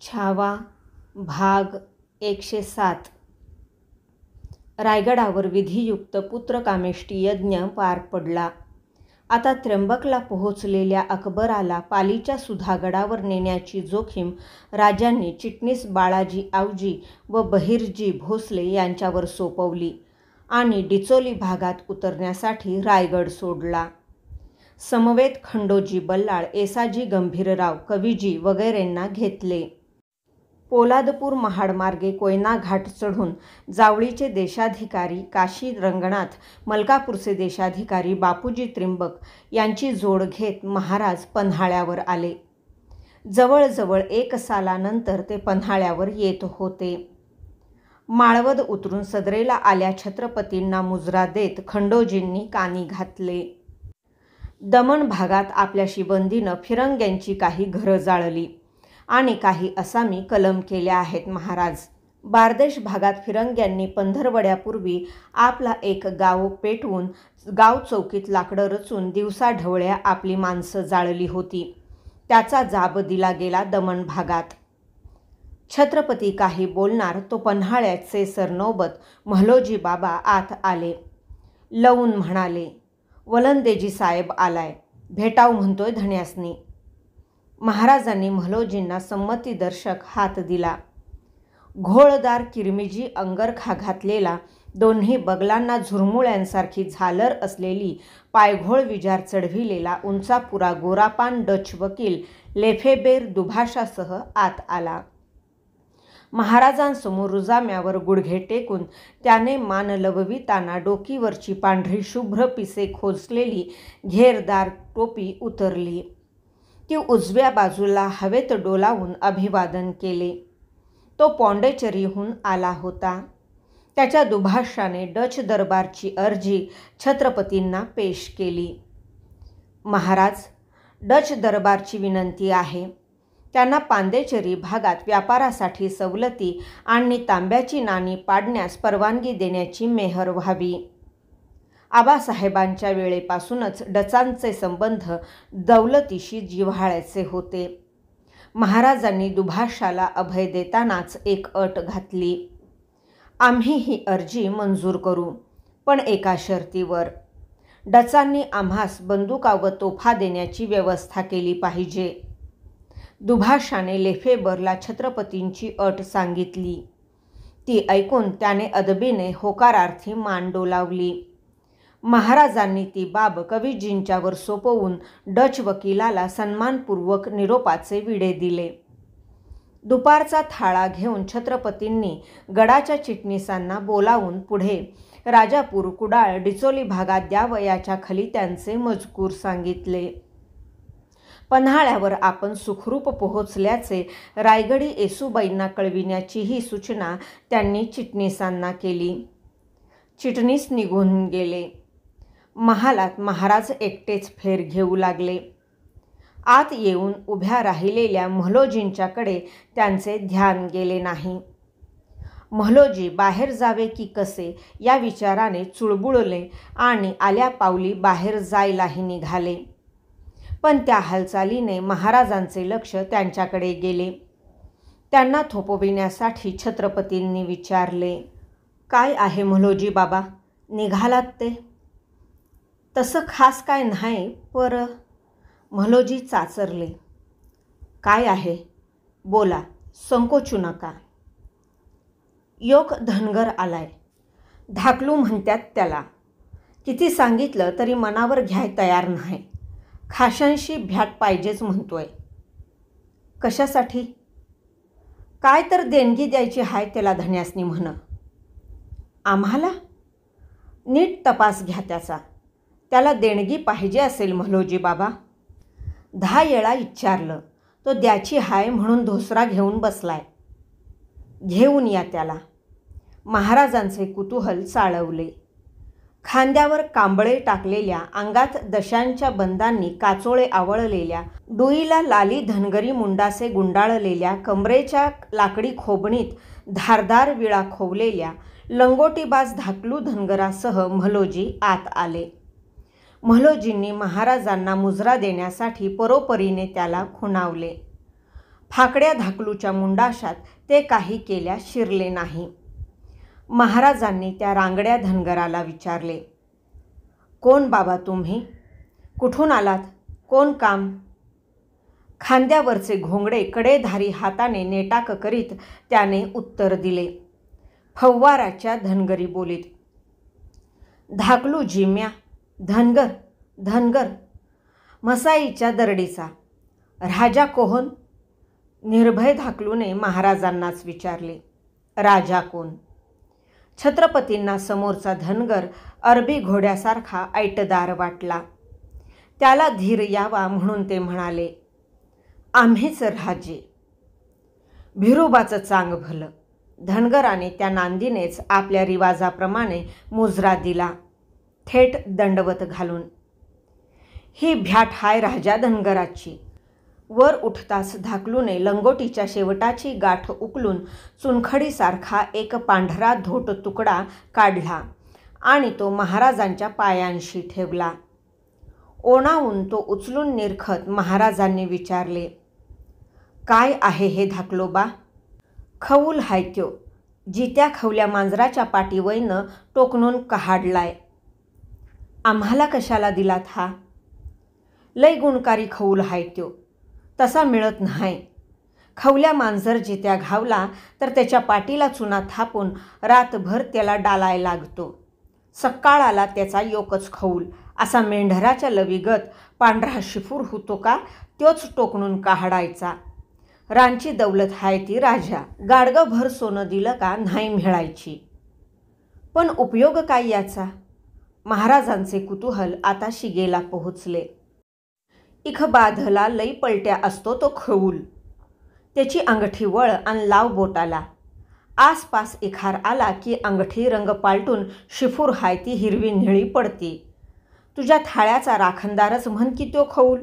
छावा भाग 107. रायगडावर विधियुक्त पुत्रकामेष्टी यज्ञ पार पडला. आता त्र्यंबकला पोहोचलेल्या अकबराला पालीच्या सुधागडावर नेण्याची जोखीम राजांनी चिटणीस बाळाजी आवजी व बहिर्जी भोसले यांच्यावर सोपवली आणि डिचोली भागात उतरण्यासाठी रायगड सोडला. समवेत खंडोजी बल्लाळ, येसाजी गंभीरराव, कवीजी वगैरेंना घेतले. पोलादपूर महाडमार्गे कोयना घाट चढून जावळीचे देशाधिकारी काशी रंगनाथ, मलकापूरचे देशाधिकारी बापूजी त्रिंबक यांची जोड घेत महाराज पन्हाळ्यावर आले. जवळजवळ 1 सालानंतर ते पन्हाळ्यावर येत होते. माळवद उतरून सदरेला आल्या छत्रपतींना मुजरा देत खंडोजींनी कानी घातले. दमण भागात आपल्या शिबंदीनं फिरंग्यांची काही घरं जाळली आणि काही असामी कलम केल्या आहेत महाराज. बारदेश भागात फिरंग्यांनी पंधरवड्यापूर्वी आपला एक गाव पेटवून गाव चौकीत लाकडं रचून दिवसाढवळ्या आपली माणसं जाळली होती. त्याचा जाब दिला गेला दमण भागात. छत्रपती काही बोलणार तो पन्हाळ्याचे सरनौबत म्हालोजी बाबा आत आले. लवून म्हणाले, वलंदेजी साहेब आलाय, भेटाव म्हणतोय धन्यासनी. महाराजांनी म्हालोजींना संमतीदर्शक हात दिला. घोळदार किरमिजी अंगरखा घातलेला, दोन्ही बगलांना झुरमुळ्यांसारखी झालर असलेली, पायघोळ विजार चढविलेला उंचापुरा गोरापान डच वकील लेफेबेर दुभाषासह आत आला. महाराजांसमोर रुजाम्यावर गुडघे टेकून त्याने मान लवविताना डोकीवरची पांढरी शुभ्र पिसे खोचलेली घेरदार टोपी उतरली. ती उजव्या बाजूला हवेत डोलावून अभिवादन केले. तो पॉंडेचेरीहून आला होता. त्याच्या दुभाषाने डच दरबारची अर्जी छत्रपतींना पेश केली. महाराज, डच दरबारची विनंती आहे. त्यांना पांदेचेरी भागात व्यापारासाठी सवलती आणि तांब्याची नाणी पाडण्यास परवानगी देण्याची मेहर व्हावी. आबासाहेबांच्या वेळेपासूनच डचांचे संबंध दौलतीशी जिव्हाळ्याचे होते. महाराजांनी दुभाषाला अभय देतानाच एक अट घातली. आम्ही ही अर्जी मंजूर करू, पण एका शर्तीवर. डचांनी आम्हास बंदुका व तोफा देण्याची व्यवस्था केली पाहिजे. दुभाषाने लेफेबरला छत्रपतींची अट सांगितली. ती ऐकून त्याने अदबीने होकारार्थी मान डोलावली. महाराजांनी ती बाब कवीजींच्यावर सोपवून डच वकिलाला सन्मानपूर्वक निरोपाचे विडे दिले. दुपारचा थाळा घेऊन छत्रपतींनी गडाच्या चिटणीसांना बोलावून पुढे राजापूर, कुडाळ, डिचोली भागात द्यावयाच्या खलित्यांचे मजकूर सांगितले. पन्हाळ्यावर आपण सुखरूप पोहोचल्याचे रायगडी येसूबाईंना कळविण्याचीही सूचना त्यांनी चिटणीसांना केली. चिटणीस निघून गेले. महालात महाराज एकटेच फेर घेऊ लागले. आत येऊन उभ्या राहिलेल्या म्हालोजींच्याकडे त्यांचे ध्यान गेले नाही. म्हालोजी बाहेर जावे की कसे या विचाराने चुळबुळले आणि आल्या पावली बाहेर जायलाही निघाले. पण त्या हालचालीने महाराजांचे लक्ष त्यांच्याकडे गेले. त्यांना थोपविण्यासाठी छत्रपतींनी विचारले, काय आहे म्हालोजी बाबा, निघालात ते? तसं खास काय नाही, पर. म्हालोजी चाचरले. काय आहे, बोला, संकोचू नका. योक धनगर आलाय, धाकलू म्हणतात त्याला. किती सांगितलं तरी मनावर घ्याय तयार नाही. खाशांशी भ्याट पाहिजेच म्हणतोय. कशासाठी? काय तर देणगी द्यायची हाय त्याला धन्यासनी म्हण. आम्हाला? नीट तपास घ्या त्याचा. त्याला देणगी पाहिजे असेल म्हालोजी बाबा. 10 वेळा विचारलं, तो द्याची हाय म्हणून धोसरा घेऊन बसलाय. घेऊन या त्याला. महाराजांचे कुतूहल चाळवले. खांद्यावर कांबळे टाकलेल्या, अंगात दशांच्या बंदांनी काचोळे आवळलेल्या, डोईला लाली धनगरी मुंडासे गुंडाळलेल्या, कमरेच्या लाकडी खोबणीत धारदार विळा खोवलेल्या, लंगोटीबाज धाकलू धनगरासह म्हालोजी आत आले. म्हालोजींनी महाराजांना मुजरा देण्यासाठी परोपरीने त्याला खुणावले. फाकड्या धाकलूच्या मुंडाशात ते काही केल्यास शिरले नाही. महाराजांनी त्या रांगड्या धनगराला विचारले, कोण बाबा तुम्ही? कुठून आलात? कोण काम? खांद्यावरचे घोंगडे कडेधारी हाताने नेटाक करीत त्याने उत्तर दिले. फव्वाराच्या धनगरी बोलीत, धाकलू जिम्या, धनगर धनगर, मसाईच्या दरडीचा. राजा कोण? निर्भय धाकलूने महाराजांनाच विचारले. राजा कोण? छत्रपतींना समोरचा धनगर अरबी घोड्यासारखा ऐटदार वाटला. त्याला धीर यावा म्हणून ते म्हणाले, आम्हीच राजे. भिरोबाचं चांग भलं. धनगराने त्या नांदीनेच आपल्या रिवाजाप्रमाणे मुजरा दिला, थेट दंडवत घालून. ही भ्याट हाय राजा धनगराची. वर उठताच धाकलूने लंगोटीच्या शेवटाची गाठ उकलून चुनखडीसारखा एक पांढरा धोट तुकडा काढला आणि तो महाराजांच्या पायांशी ठेवला. ओणावून तो उचलून निरखत महाराजांनी विचारले, काय आहे हे धाकलोबा? खऊल हाय त्यो, जित्या खवल्या मांजराच्या पाठीवैनं टोकणून कहाडलाय. आम्हाला कशाला दिलात हा? लय गुणकारी खऊल हाय त्यो, तसा मिळत नाही. खवल्या मांजर जित्या घावला तर त्याच्या पाठीला चुना थापून रातभर त्याला डालाय लागतो. सकाळाला त्याचा योकच खऊल असा मेंढराच्या लवीगत पांढरा शिफूर होतो का, त्योच टोकणून काढायचा. रांची दौलत हाय ती राजा. गाडगभर सोनं दिलं का नाही मिळायची. पण उपयोग काय याचा? महाराजांचे कुतूहल आता शिगेला पोहोचले. इखबाधला लई पलट्या असतो तो खऊल. त्याची अंगठी वळ आणि लाव बोटाला. आसपास इखार आला की अंगठी रंग पालटून शिफूर हाय ती हिरवी निळी पडती. तुझ्या थाळ्याचा राखणदारच म्हण की तो खऊल.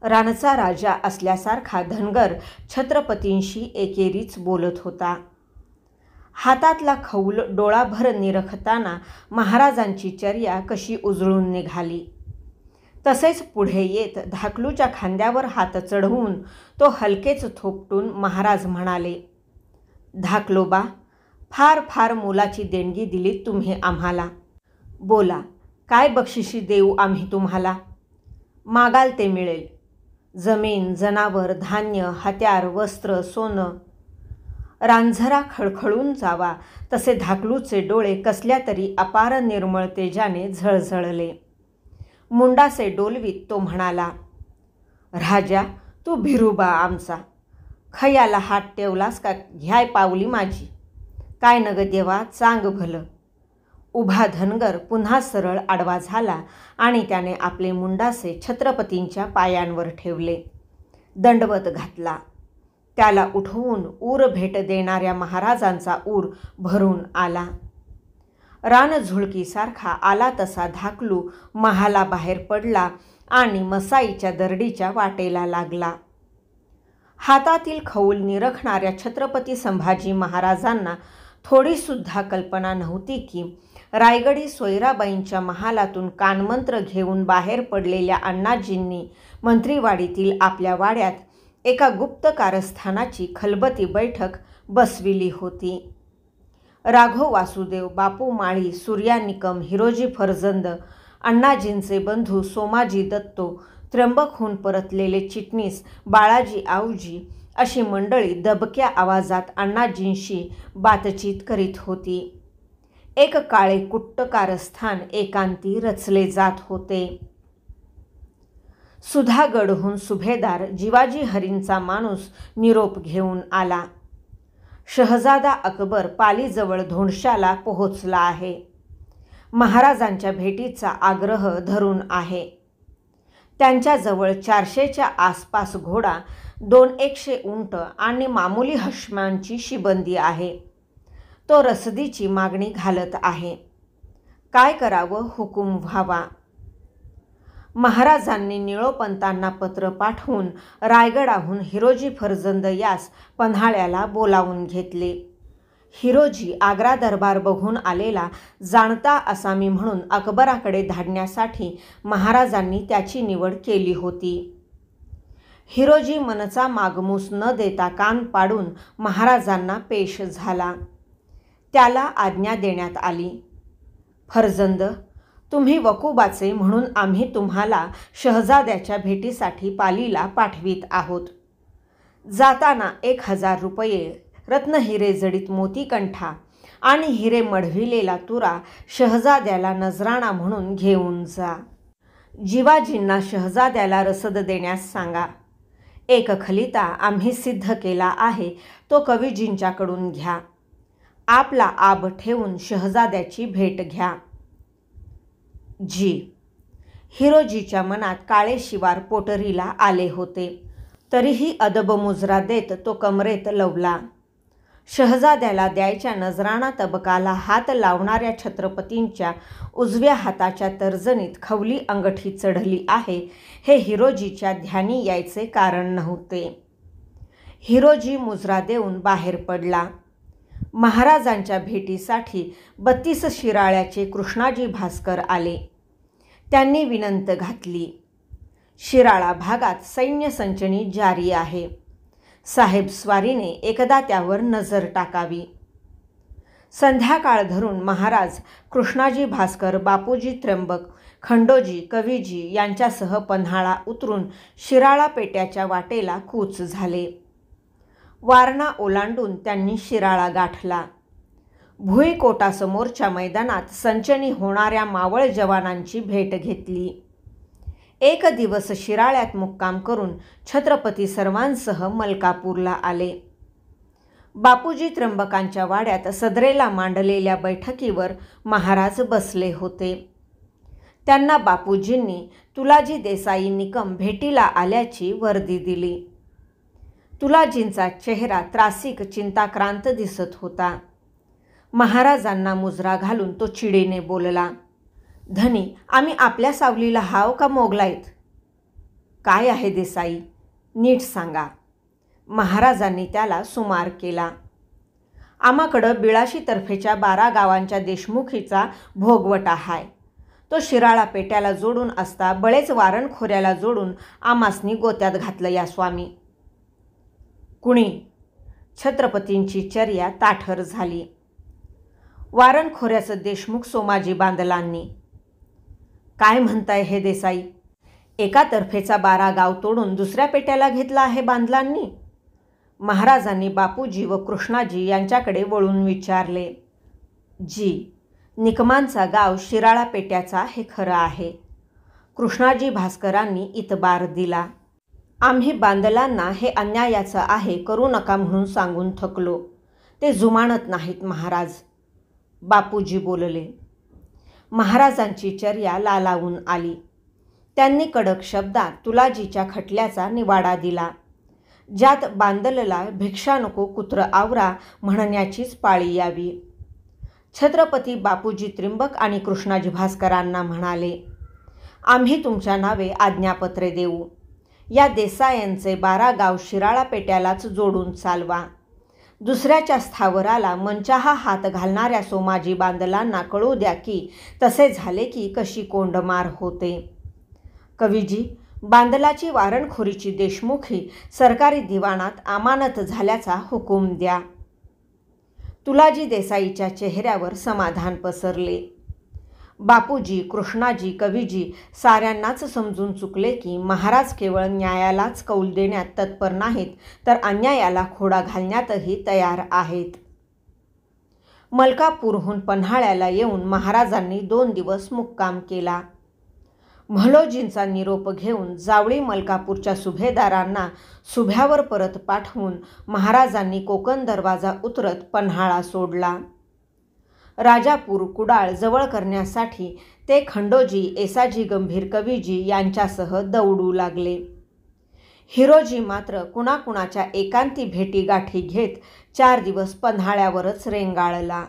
रानचा राजा असल्यासारखा धनगर छत्रपतींशी एकेरीच बोलत होता. हातातला खऊल डोळाभर निरखताना महाराजांची चर्या कशी उजळून निघाली. तसेच पुढे येत धाकलूच्या खांद्यावर हात चढवून तो हलकेच थोपटून महाराज म्हणाले, धाकलोबा, फार फार मोलाची देणगी दिली तुम्ही आम्हाला. बोला, काय बक्षिशी देऊ आम्ही तुम्हाला? मागाल ते मिळेल. जमीन, जनावर, धान्य, हत्यार, वस्त्र, सोनं. रांझरा खळखळून जावा तसे धाकलूचे डोळे कसल्या तरी अपार निर्मळ तेजाने झळझळले. मुंडासे डोलवीत तो म्हणाला, राजा, तू भिरुबा आमचा. खयाला हात ठेवलास का घ्याय पावली माझी. काय नग देवा, चांग भलं. उभा धनगर पुन्हा सरळ आडवा झाला आणि त्याने आपले मुंडासे छत्रपतींच्या पायांवर ठेवले. दंडवत घातला. त्याला उठवून ऊर भेट देणाऱ्या महाराजांचा ऊर भरून आला. रानझुळकीसारखा आला तसा धाकलू महाला बाहेर पडला आणि मसाईच्या दरडीच्या वाटेला लागला. हातातील खऊल निरखणाऱ्या छत्रपती संभाजी महाराजांना थोडीसुद्धा कल्पना नव्हती की रायगडी सोयराबाईंच्या महालातून कानमंत्र घेऊन बाहेर पडलेल्या अण्णाजींनी मंत्रीवाडीतील आपल्या वाड्यात एका गुप्त कारस्थानाची खलबती बैठक बसविली होती. राघव वासुदेव, बापू माळी, सूर्या निकम, हिरोजी फर्जंद, अण्णाजींचे बंधू सोमाजी दत्तो, त्र्यंबकहून परतलेले चिटणीस बाळाजी आवजी अशी मंडळी दबक्या आवाजात अण्णाजींशी बातचीत करीत होती. एक काळे कुट्ट कारस्थान एकांती रचले जात होते. सुधागडहून सुभेदार जिवाजी हरींचा माणूस निरोप घेऊन आला. शहजादा अकबर पालीजवळ धोंडशाला पोहोचला आहे. महाराजांच्या भेटीचा आग्रह धरून आहे. त्यांच्याजवळ 400च्या आसपास घोडा, 200 उंट आणि मामुली हशमांची शिबंदी आहे. तो रसदीची मागणी घालत आहे. काय करावं, हुकूम व्हावा. महाराजांनी निळोपंतांना पत्र पाठवून रायगडाहून हिरोजी फर्जंद यास पन्हाळ्याला बोलावून घेतले. हिरोजी आग्रा दरबार बघून आलेला जाणता आसामी म्हणून अकबराकडे धाडण्यासाठी महाराजांनी त्याची निवड केली होती. हिरोजी मनचा मागमूस न देता कान पाडून महाराजांना पेश झाला. त्याला आज्ञा देण्यात आली, फर्जंद, तुम्ही वकुबाचे म्हणून आम्ही तुम्हाला शहजाद्याच्या भेटीसाठी पालीला पाठवीत आहोत. जाताना 1000 रुपये, रत्नहिरे जडित मोतीकंठा आणि हिरे मढविलेला तुरा शहजाद्याला नजराणा म्हणून घेऊन जा. जिवाजींना शहजाद्याला रसद देण्यास सांगा. एक खलिता आम्ही सिद्ध केला आहे, तो कवीजींच्याकडून घ्या. आपला आब ठेवून शहजाद्याची भेट घ्या. जी. हिरोजीच्या मनात काळे शिवार पोटरीला आले होते, तरीही अदब मुजरा देत तो कमरेत लवला. शहजाद्याला द्यायच्या नजराणा तबकाला हात लावणाऱ्या छत्रपतींच्या उजव्या हाताच्या तर्जनीत खवली अंगठी चढली आहे, हे हिरोजीच्या ध्यानी यायचे कारण नव्हते. हिरोजी मुजरा देऊन बाहेर पडला. महाराजांच्या भेटीसाठी 32 शिराळ्याचे कृष्णाजी भास्कर आले. त्यांनी विनंत घातली, शिराळा भागात सैन्य संचनी जारी आहे. साहेब स्वारीने एकदा त्यावर नजर टाकावी. संध्याकाळ धरून महाराज कृष्णाजी भास्कर, बापूजी त्र्यंबक, खंडोजी, कवीजी यांच्यासह पन्हाळा उतरून शिराळा पेट्याच्या वाटेला कूच झाले. वारणा ओलांडून त्यांनी शिराळा गाठला. भुईकोटासमोरच्या मैदानात संचनी होणाऱ्या मावळ जवानांची भेट घेतली. एक दिवस शिराळ्यात मुक्काम करून छत्रपती सर्वांसह मलकापूरला आले. बापूजी त्र्यंबकांच्या वाड्यात सदरेला मांडलेल्या बैठकीवर महाराज बसले होते. त्यांना बापूजींनी तुलाजी देसाई निकम भेटीला आल्याची वर्दी दिली. तुलाजींचा चेहरा त्रासिक चिंताक्रांत दिसत होता. महाराजांना मुजरा घालून तो चिडीने बोलला, धनी, आम्ही आपल्या सावलीला हाव का मोगलायत? काय आहे देसाई, नीट सांगा. महाराजांनी त्याला सुमार केला. आमाकडं बिळाशी तर्फेच्या 12 गावांच्या देशमुखीचा भोगवटा हाय. तो शिराळा पेट्याला जोडून असता बळेच वारणखोऱ्याला जोडून आमासनी गोत्यात घातलं या स्वामी. कुणी? छत्रपतींची चर्या ताठर झाली. वारणखोऱ्याचं देशमुख सोमाजी बांदलांनी. काय म्हणताय हे देसाई? एका तर्फेचा 12 गाव तोडून दुसऱ्या पेट्याला घेतला आहे बांदलांनी? महाराजांनी बापूजी व कृष्णाजी यांच्याकडे वळून विचारले. जी, निकमांचा गाव शिराळा पेट्याचा हे खरं आहे. कृष्णाजी भास्करांनी इतबार दिला. आम्ही बांदलांना हे अन्यायाचं आहे करू नका म्हणून सांगून थकलो. ते जुमानत नाहीत महाराज. बापूजी बोलले. महाराजांची चर्या लालावून आली. त्यांनी कडक शब्दात तुलाजीच्या खटल्याचा निवाडा दिला, ज्यात बांदलला भिक्षा नको कुत्र आवरा म्हणण्याचीच पाळी यावी. छत्रपती बापूजी त्र्यंबक आणि कृष्णाजी भास्करांना म्हणाले, आम्ही तुमच्या नावे आज्ञापत्रे देऊ. या देसायांचे 12 गाव शिराळा पेट्यालाच जोडून चालवा. दुसऱ्याच्या स्थावराला मनचाहा हात घालणाऱ्या सोमाजी बांदलांना कळू द्या की तसे झाले की कशी कोंडमार होते. कवीजी, बांदलाची वारणखोरीची देशमुखी सरकारी दिवाणात अमानत झाल्याचा हुकूम द्या. तुलाजी देसाईच्या चेहऱ्यावर समाधान पसरले. बापूजी, कृष्णाजी, कवीजी साऱ्यांनाच समजून चुकले की महाराज केवळ न्यायालाच कौल देण्यात तत्पर नाहीत, तर अन्यायाला खोडा घालण्यातही तयार आहेत. मलकापूरहून पन्हाळ्याला येऊन महाराजांनी 2 दिवस मुक्काम केला. म्हालोजींचा निरोप घेऊन जावळी मलकापूरच्या सुभेदारांना सुभ्यावर परत पाठवून महाराजांनी कोकण दरवाजा उतरत पन्हाळा सोडला. राजापूर कुडाळ जवळ करण्यासाठी ते खंडोजी, येसाजी गंभीर, कवीजी यांच्यासह दौडू लागले. हिरोजी मात्र कुणाकुणाच्या एकांती भेटीगाठी घेत 4 दिवस पन्हाळ्यावरच रेंगाळला.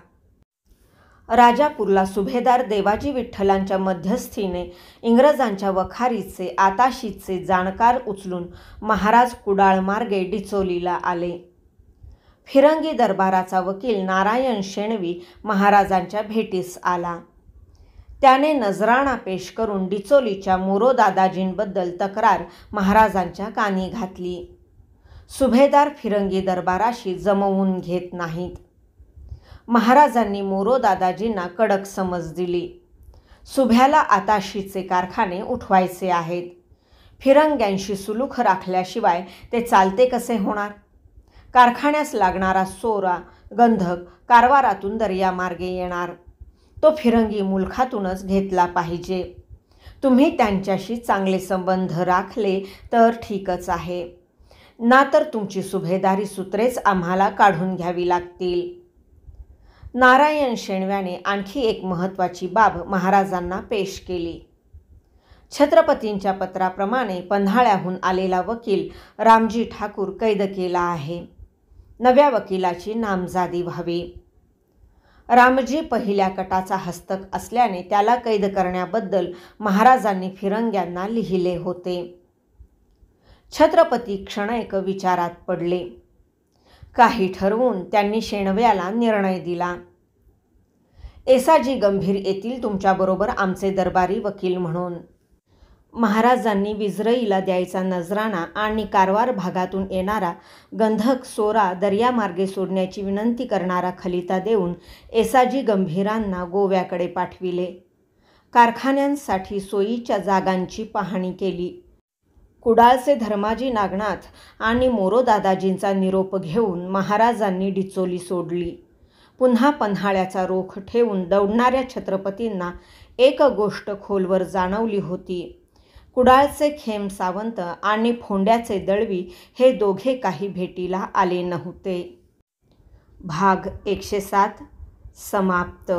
राजापूरला सुभेदार देवाजी विठ्ठलांच्या मध्यस्थीने इंग्रजांच्या वखारीचे आताशीचे जाणकार उचलून महाराज कुडाळ मार्गे डिचोलीला आले. फिरंगी दरबाराचा वकील नारायण शेणवी महाराजांच्या भेटीस आला. त्याने नजराणा पेश करून डिचोलीच्या मोरो दादाजींबद्दल तक्रार महाराजांच्या कानी घातली. सुभेदार फिरंगी दरबाराशी जमवून घेत नाहीत. महाराजांनी मोरो दादाजींना कडक समज दिली. सुभ्याला आताशीचे कारखाने उठवायचे आहेत. फिरंग्यांशी सुलूख राखल्याशिवाय ते चालते कसे होणार? कारखान्यास लागणारा सोरा गंधक कारवारातून दर्यामार्गे येणार. तो फिरंगी मुलखातूनच घेतला पाहिजे. तुम्ही त्यांच्याशी चांगले संबंध राखले तर ठीकच आहे, ना तर तुमची सुभेदारी सूत्रेच आम्हाला काढून घ्यावी लागतील. नारायण शेणव्याने आणखी एक महत्त्वाची बाब महाराजांना पेश केली. छत्रपतींच्या पत्राप्रमाणे पन्हाळ्याहून आलेला वकील रामजी ठाकूर कैद केला आहे. नव्या वकिलाची नामजादी व्हावी. रामजी पहिल्या कटाचा हस्तक असल्याने त्याला कैद करण्याबद्दल महाराजांनी फिरंग्यांना लिहिले होते. छत्रपती क्षणैक विचारात पडले. काही ठरवून त्यांनी शेणव्याला निर्णय दिला. येसाजी गंभीर येतील तुमच्याबरोबर आमचे दरबारी वकील म्हणून. महाराजांनी विजरईला द्यायचा नजराणा आणि कारवार भागातून येणारा गंधक सोरा दर्यामार्गे सोडण्याची विनंती करणारा खलिता देऊन येसाजी गंभीरांना गोव्याकडे पाठविले. कारखान्यांसाठी सोयीच्या जागांची पाहणी केली. कुडाळचे धर्माजी नागनाथ आणि मोरो दादाजींचा निरोप घेऊन महाराजांनी डिचोली सोडली. पुन्हा पन्हाळ्याचा रोख ठेवून दौडणाऱ्या छत्रपतींना एक गोष्ट खोलवर जाणवली होती. कुडाळचे खेम सावंत आणि फोंड्याचे दळवी हे दोघे काही भेटीला आले नव्हते. भाग 107 समाप्त.